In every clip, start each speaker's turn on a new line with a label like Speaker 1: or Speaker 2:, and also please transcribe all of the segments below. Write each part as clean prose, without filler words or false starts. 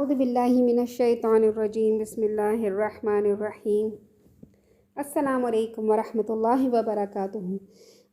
Speaker 1: اعوذ باللہ من الشیطان الرجیم بسم اللہ الرحمن الرحیم۔ السلام علیکم ورحمۃ اللہ وبرکاتہ۔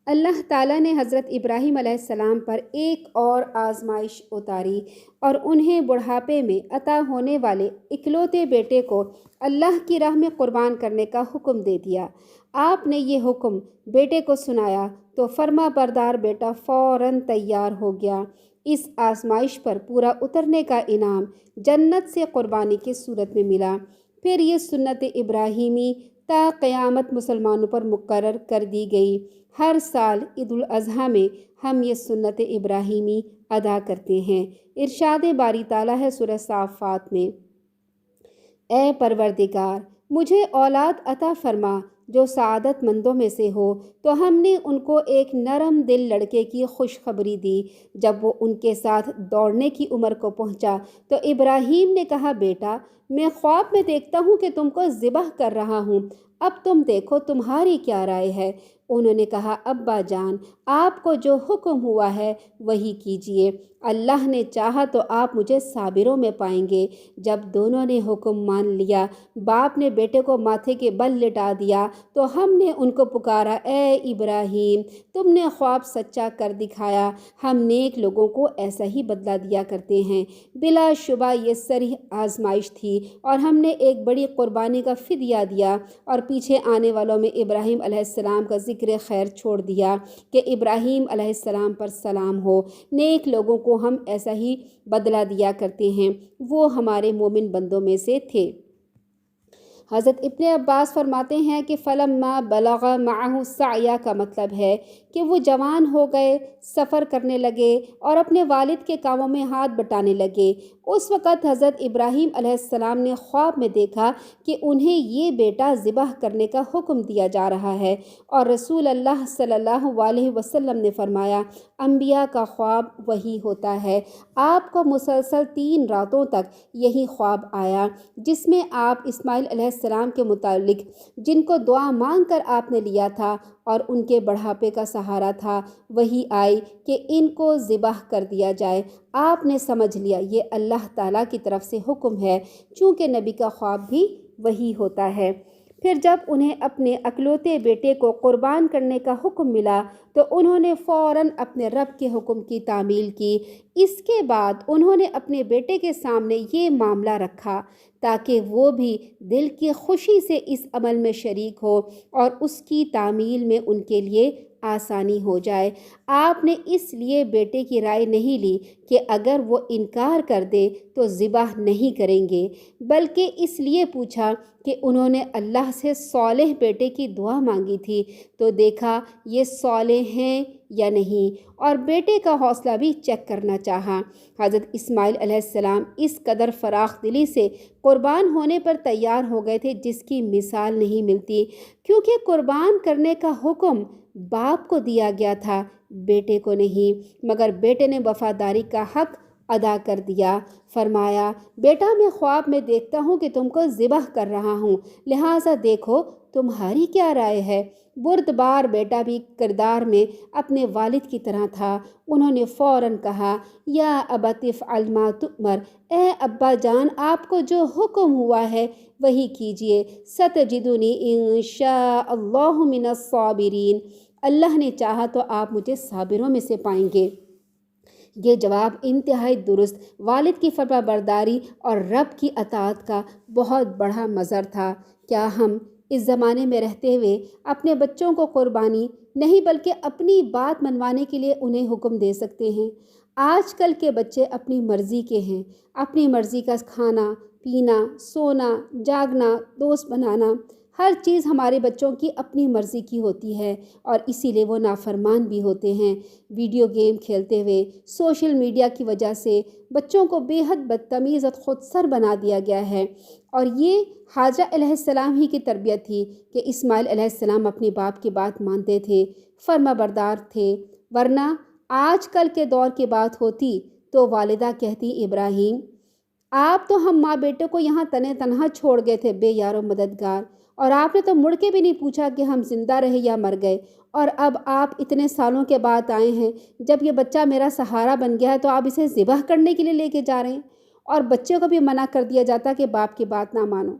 Speaker 1: اللہ تعالیٰ نے حضرت ابراہیم علیہ السلام پر ایک اور آزمائش اتاری اور انہیں بڑھاپے میں عطا ہونے والے اکلوتے بیٹے کو اللہ کی راہ میں قربان کرنے کا حکم دے دیا۔ آپ نے یہ حکم بیٹے کو سنایا تو فرما بردار بیٹا فوراً تیار ہو گیا۔ اس آزمائش پر پورا اترنے کا انعام جنت سے قربانی کی صورت میں ملا۔ پھر یہ سنت ابراہیمی تا قیامت مسلمانوں پر مقرر کر دی گئی۔ ہر سال عید الاضحیٰ میں ہم یہ سنت ابراہیمی ادا کرتے ہیں۔ ارشاد باری تعالیٰ ہے سورہ صافات میں، اے پروردگار مجھے اولاد عطا فرما جو سعادت مندوں میں سے ہو۔ تو ہم نے ان کو ایک نرم دل لڑکے کی خوشخبری دی۔ جب وہ ان کے ساتھ دوڑنے کی عمر کو پہنچا تو ابراہیم نے کہا، بیٹا میں خواب میں دیکھتا ہوں کہ تم کو ذبح کر رہا ہوں، اب تم دیکھو تمہاری کیا رائے ہے؟ انہوں نے کہا، ابا جان آپ کو جو حکم ہوا ہے وہی کیجیے، اللہ نے چاہا تو آپ مجھے صابروں میں پائیں گے۔ جب دونوں نے حکم مان لیا، باپ نے بیٹے کو ماتھے کے بل لٹا دیا تو ہم نے ان کو پکارا، اے ابراہیم تم نے خواب سچا کر دکھایا، ہم نیک لوگوں کو ایسا ہی بدلہ دیا کرتے ہیں۔ بلا شبہ یہ صریح آزمائش تھی اور ہم نے ایک بڑی قربانی کا فدیہ دیا اور پیچھے آنے والوں میں ابراہیم علیہ السلام کا ذکر خیر چھوڑ دیا کہ ابراہیم علیہ السلام پر سلام ہو۔ نیک لوگوں کو ہم ایسا ہی بدلہ دیا کرتے ہیں، وہ ہمارے مومن بندوں میں سے تھے۔ حضرت ابن عباس فرماتے ہیں کہ فلما بلغ معہ السعی کا مطلب ہے کہ وہ جوان ہو گئے، سفر کرنے لگے اور اپنے والد کے کاموں میں ہاتھ بٹانے لگے۔ اس وقت حضرت ابراہیم علیہ السلام نے خواب میں دیکھا کہ انہیں یہ بیٹا ذبح کرنے کا حکم دیا جا رہا ہے، اور رسول اللہ صلی اللہ علیہ وسلم نے فرمایا، انبیاء کا خواب وہی ہوتا ہے۔ آپ کو مسلسل 3 راتوں تک یہی خواب آیا جس میں آپ اسماعیل علیہ السلام کے متعلق جن کو دعا مانگ کر آپ نے لیا تھا اور ان کے بڑھاپے کا سہارا تھا، وہی آئی کہ ان کو ذبح کر دیا جائے۔ آپ نے سمجھ لیا یہ اللہ تعالیٰ کی طرف سے حکم ہے، چونکہ نبی کا خواب بھی وہی ہوتا ہے۔ پھر جب انہیں اپنے اکلوتے بیٹے کو قربان کرنے کا حکم ملا تو انہوں نے فوراً اپنے رب کے حکم کی تعمیل کی۔ اس کے بعد انہوں نے اپنے بیٹے کے سامنے یہ معاملہ رکھا تاکہ وہ بھی دل کی خوشی سے اس عمل میں شریک ہو اور اس کی تعمیل میں ان کے لیے آسانی ہو جائے۔ آپ نے اس لیے بیٹے کی رائے نہیں لی کہ اگر وہ انکار کر دے تو ذبح نہیں کریں گے، بلکہ اس لیے پوچھا کہ انہوں نے اللہ سے صالح بیٹے کی دعا مانگی تھی تو دیکھا یہ صالح ہیں یا نہیں، اور بیٹے کا حوصلہ بھی چیک کرنا چاہا۔ حضرت اسماعیل علیہ السلام اس قدر فراخ دلی سے قربان ہونے پر تیار ہو گئے تھے جس کی مثال نہیں ملتی، کیونکہ قربان کرنے کا حکم باپ کو دیا گیا تھا، بیٹے کو نہیں، مگر بیٹے نے وفاداری کا حق ادا کر دیا۔ فرمایا، بیٹا میں خواب میں دیکھتا ہوں کہ تم کو ذبح کر رہا ہوں، لہٰذا دیکھو تمہاری کیا رائے ہے؟ بردبار بیٹا بھی کردار میں اپنے والد کی طرح تھا۔ انہوں نے فوراً کہا، یا ابت افعل ما تؤمر، اے ابا جان آپ کو جو حکم ہوا ہے وہی کیجیے، ستجدنی انشاء اللہ من الصابرین، اللہ نے چاہا تو آپ مجھے صابروں میں سے پائیں گے۔ یہ جواب انتہائی درست، والد کی فرما برداری اور رب کی اطاعت کا بہت بڑا مظہر تھا۔ کیا ہم اس زمانے میں رہتے ہوئے اپنے بچوں کو قربانی نہیں بلکہ اپنی بات منوانے کے لیے انہیں حکم دے سکتے ہیں؟ آج کل کے بچے اپنی مرضی کے ہیں، اپنی مرضی کا کھانا پینا، سونا، جاگنا، دوست بنانا، ہر چیز ہمارے بچوں کی اپنی مرضی کی ہوتی ہے اور اسی لیے وہ نافرمان بھی ہوتے ہیں۔ ویڈیو گیم کھیلتے ہوئے سوشل میڈیا کی وجہ سے بچوں کو بے حد بدتمیز اور خود سر بنا دیا گیا ہے، اور یہ حاجرہ علیہ السلام ہی کی تربیت تھی کہ اسماعیل علیہ السلام اپنے باپ کی بات مانتے تھے، فرما بردار تھے، ورنہ آج کل کے دور کی بات ہوتی تو والدہ کہتی، ابراہیم آپ تو ہم ماں بیٹے کو یہاں تنے تنہا چھوڑ گئے تھے بے یار و مددگار، اور آپ نے تو مڑ کے بھی نہیں پوچھا کہ ہم زندہ رہے یا مر گئے، اور اب آپ اتنے سالوں کے بعد آئے ہیں، جب یہ بچہ میرا سہارا بن گیا ہے تو آپ اسے ذبح کرنے کے لیے لے کے جا رہے ہیں۔ اور بچے کو بھی منع کر دیا جاتا کہ باپ کی بات نہ مانو۔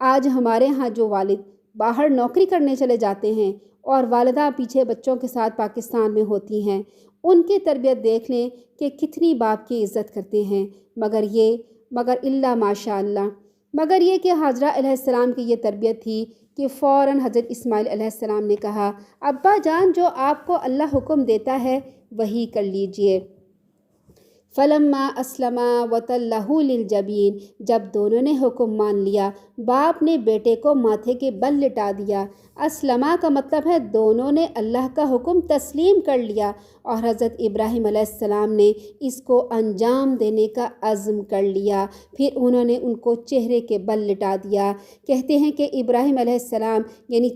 Speaker 1: آج ہمارے ہاں جو والد باہر نوکری کرنے چلے جاتے ہیں اور والدہ پیچھے بچوں کے ساتھ پاکستان میں ہوتی ہیں، ان کی تربیت دیکھ لیں کہ کتنی باپ کی عزت کرتے ہیں، مگر اللہ ماشاء اللہ، مگر یہ کہ حاجرہ علیہ السلام کی یہ تربیت تھی کہ فوراً حضرت اسماعیل علیہ السلام نے کہا، ابا جان جو آپ کو اللہ حکم دیتا ہے وہی کر لیجئے۔ فلما اسلما وتلہ للجبین، جب دونوں نے حکم مان لیا، باپ نے بیٹے کو ماتھے کے بل لٹا دیا۔ اسلما کا مطلب ہے دونوں نے اللہ کا حکم تسلیم کر لیا، اور حضرت ابراہیم علیہ السلام نے اس کو انجام دینے کا عزم کر لیا۔ پھر انہوں نے ان کو چہرے کے بل لٹا دیا۔ کہتے ہیں کہ ابراہیم علیہ السلام یعنی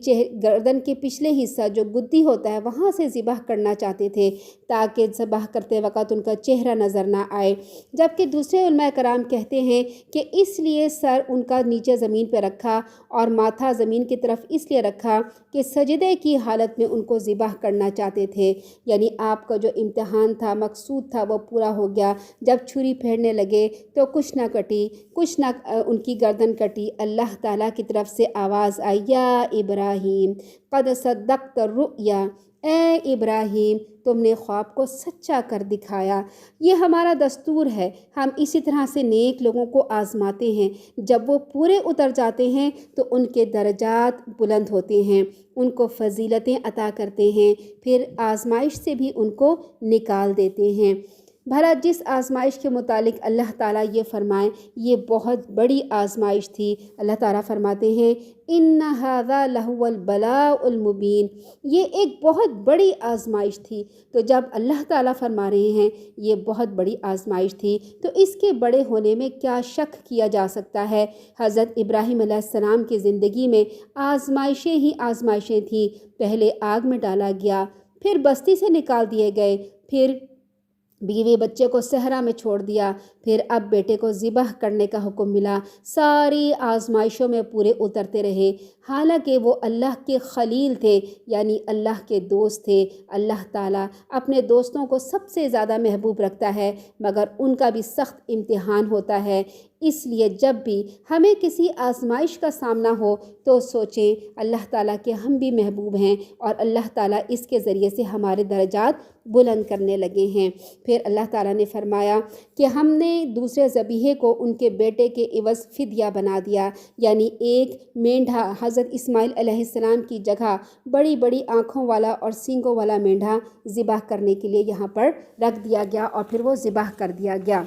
Speaker 1: گردن کے پچھلے حصہ جو گدی ہوتا ہے وہاں سے ذبح کرنا چاہتے تھے تاکہ ذبح کرتے وقت ان کا چہرہ نظر نہ آئے، جبکہ دوسرے علماء کرام کہتے ہیں کہ اس لیے سر ان کا نیچے زمین پہ رکھا اور ماتھا زمین کی طرف اس لیے رکھا کہ سجدے کی حالت میں ان کو ذبح کرنا چاہتے تھے، یعنی آپ کا جو امتحان تھا، مقصود تھا، وہ پورا ہو گیا۔ جب چھری پھیرنے لگے تو کچھ نہ کٹی، کچھ نہ ان کی گردن کٹی، اللہ تعالیٰ کی طرف سے آواز آئی، یا ابراہیم قد صدقت الرؤیا، اے ابراہیم تم نے خواب کو سچا کر دکھایا۔ یہ ہمارا دستور ہے، ہم اسی طرح سے نیک لوگوں کو آزماتے ہیں، جب وہ پورے اتر جاتے ہیں تو ان کے درجات بلند ہوتے ہیں، ان کو فضیلتیں عطا کرتے ہیں، پھر آزمائش سے بھی ان کو نکال دیتے ہیں۔ بھلا جس آزمائش کے متعلق اللہ تعالیٰ یہ فرمائے یہ بہت بڑی آزمائش تھی، اللہ تعالیٰ فرماتے ہیں ان ھذا لہو البلاء المبین، یہ ایک بہت بڑی آزمائش تھی۔ تو جب اللہ تعالیٰ فرما رہے ہیں یہ بہت بڑی آزمائش تھی تو اس کے بڑے ہونے میں کیا شک کیا جا سکتا ہے؟ حضرت ابراہیم علیہ السلام کی زندگی میں آزمائشیں ہی آزمائشیں تھیں، پہلے آگ میں ڈالا گیا، پھر بستی سے نکال دیے گئے، پھر بیوی بچے کو صحرا میں چھوڑ دیا، پھر اب بیٹے کو ذبح کرنے کا حکم ملا۔ ساری آزمائشوں میں پورے اترتے رہے، حالانکہ وہ اللہ کے خلیل تھے، یعنی اللہ کے دوست تھے۔ اللہ تعالیٰ اپنے دوستوں کو سب سے زیادہ محبوب رکھتا ہے، مگر ان کا بھی سخت امتحان ہوتا ہے۔ اس لیے جب بھی ہمیں کسی آزمائش کا سامنا ہو تو سوچیں اللہ تعالیٰ کے ہم بھی محبوب ہیں اور اللہ تعالیٰ اس کے ذریعے سے ہمارے درجات بلند کرنے لگے ہیں۔ پھر اللہ تعالیٰ نے فرمایا کہ ہم نے دوسرے ذبیحے کو ان کے بیٹے کے عوض فدیہ بنا دیا، یعنی ایک مینڈھا حضرت اسماعیل علیہ السلام کی جگہ بڑی بڑی آنکھوں والا اور سینگوں والا مینڈھا ذبح کرنے کے لیے یہاں پر رکھ دیا گیا اور پھر وہ ذبح کر دیا گیا۔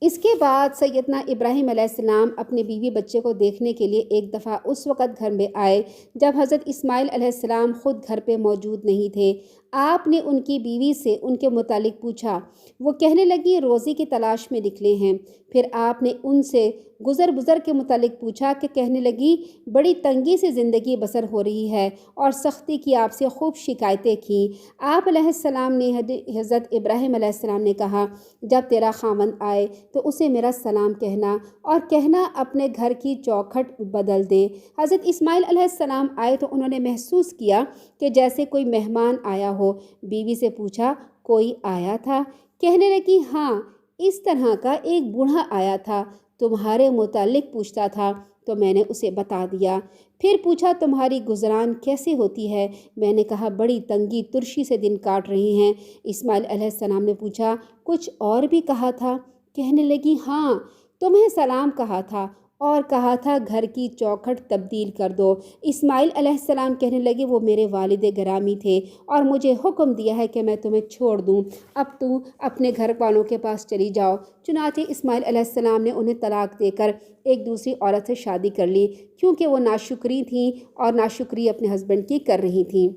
Speaker 1: اس کے بعد سیدنا ابراہیم علیہ السلام اپنے بیوی بچے کو دیکھنے کے لیے ایک دفعہ اس وقت گھر میں آئے جب حضرت اسماعیل علیہ السلام خود گھر پہ موجود نہیں تھے۔ آپ نے ان کی بیوی سے ان کے متعلق پوچھا، وہ کہنے لگی روزی کی تلاش میں نکلے ہیں۔ پھر آپ نے ان سے گزر کے متعلق پوچھا کہ کہنے لگی بڑی تنگی سے زندگی بسر ہو رہی ہے اور سختی کی آپ سے خوب شکایتیں کیں۔ آپ علیہ السلام نے حضرت ابراہیم علیہ السلام نے کہا، جب تیرا خاوند آئے تو اسے میرا سلام کہنا اور کہنا اپنے گھر کی چوکھٹ بدل دے۔ حضرت اسماعیل علیہ السلام آئے تو انہوں نے محسوس کیا کہ جیسے کوئی مہمان آیا ہو۔ بیوی سے پوچھا، کوئی آیا تھا؟ کہنے لگی، ہاں، اس طرح کا ایک بوڑھا آیا تھا، تمہارے متعلق پوچھتا تھا تو میں نے اسے بتا دیا۔ پھر پوچھا تمہاری گزران کیسے ہوتی ہے؟ میں نے کہا بڑی تنگی ترشی سے دن کاٹ رہے ہیں۔ اسماعیل علیہ السلام نے پوچھا، کچھ اور بھی کہا تھا؟ کہنے لگی، ہاں، تمہیں سلام کہا تھا اور کہا تھا گھر کی چوکھٹ تبدیل کر دو۔ اسماعیل علیہ السلام کہنے لگے، وہ میرے والد گرامی تھے اور مجھے حکم دیا ہے کہ میں تمہیں چھوڑ دوں، اب تو اپنے گھر والوں کے پاس چلی جاؤ۔ چنانچہ اسماعیل علیہ السلام نے انہیں طلاق دے کر ایک دوسری عورت سے شادی کر لی، کیونکہ وہ ناشکری تھیں اور ناشکری اپنے ہسبینڈ کی کر رہی تھیں۔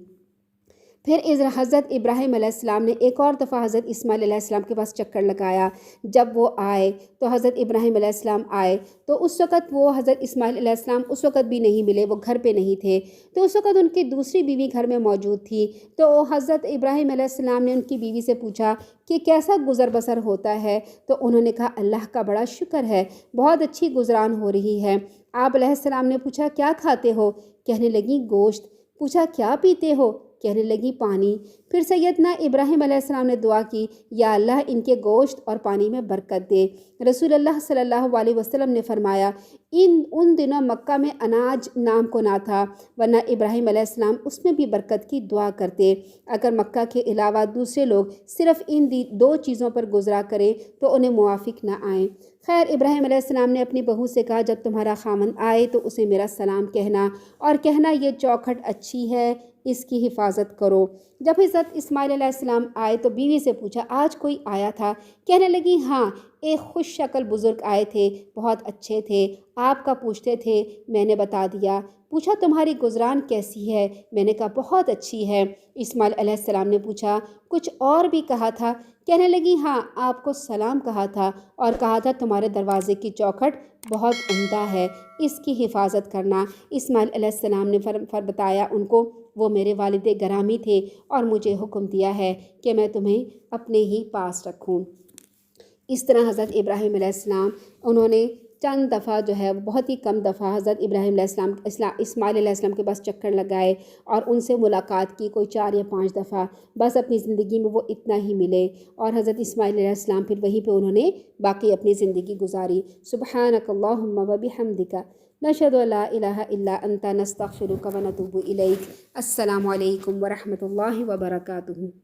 Speaker 1: پھر حضرت ابراہیم علیہ السلام نے ایک اور دفعہ حضرت اسماعیل علیہ السلام کے پاس چکر لگایا۔ جب وہ آئے تو حضرت ابراہیم علیہ السلام آئے تو اس وقت وہ حضرت اسماعیل علیہ السلام اس وقت بھی نہیں ملے، وہ گھر پہ نہیں تھے۔ تو اس وقت ان کی دوسری بیوی گھر میں موجود تھی۔ تو حضرت ابراہیم علیہ السلام نے ان کی بیوی سے پوچھا کہ کیسا گزر بسر ہوتا ہے؟ تو انہوں نے کہا، اللہ کا بڑا شکر ہے، بہت اچھی گزران ہو رہی ہے۔ آپ علیہ السلام نے پوچھا، کیا کھاتے ہو؟ کہنے لگی، گوشت۔ پوچھا، کیا پیتے ہو؟ کہنے لگی پانی۔ پھر سیدنا ابراہیم علیہ السلام نے دعا کی، یا اللہ ان کے گوشت اور پانی میں برکت دے۔ رسول اللہ صلی اللہ علیہ وسلم نے فرمایا ان دنوں مکہ میں اناج نام کو نہ تھا، ورنہ ابراہیم علیہ السلام اس میں بھی برکت کی دعا کرتے۔ اگر مکہ کے علاوہ دوسرے لوگ صرف ان دو چیزوں پر گزرا کریں تو انہیں موافق نہ آئیں۔ خیر، ابراہیم علیہ السلام نے اپنی بہو سے کہا جب تمہارا خاوند آئے تو اسے میرا سلام کہنا، اور کہنا یہ چوکھٹ اچھی ہے، اس کی حفاظت کرو۔ جب حضرت اسماعیل علیہ السلام آئے تو بیوی سے پوچھا آج کوئی آیا تھا؟ کہنے لگی ہاں، ایک خوش شکل بزرگ آئے تھے، بہت اچھے تھے، آپ کا پوچھتے تھے، میں نے بتا دیا۔ پوچھا تمہاری گزران کیسی ہے؟ میں نے کہا بہت اچھی ہے۔ اسماعیل علیہ السلام نے پوچھا کچھ اور بھی کہا تھا؟ کہنے لگی ہاں، آپ کو سلام کہا تھا اور کہا تھا تمہارے دروازے کی چوکھٹ بہت عمدہ ہے، اس کی حفاظت کرنا۔ اسماعیل علیہ السلام نے بتایا ان کو وہ میرے والد گرامی تھے اور مجھے حکم دیا ہے کہ میں تمہیں اپنے ہی پاس رکھوں۔ اس طرح حضرت ابراہیم علیہ السلام انہوں نے چند دفعہ جو ہے بہت ہی کم دفعہ حضرت ابراہیم علیہ اسماعیل علیہ السلام کے پاس چکر لگائے اور ان سے ملاقات کی، کوئی 4 یا 5 دفعہ، بس اپنی زندگی میں وہ اتنا ہی ملے، اور حضرت اسماعیل علیہ السلام پھر وہیں پہ انہوں نے باقی اپنی زندگی گزاری۔ سبحانک اللہم و بحمدک نشہد ان لا الہ الا انت نستغفرک و نتوب الیک۔ السلام علیکم ورحمۃ اللہ وبرکاتہ۔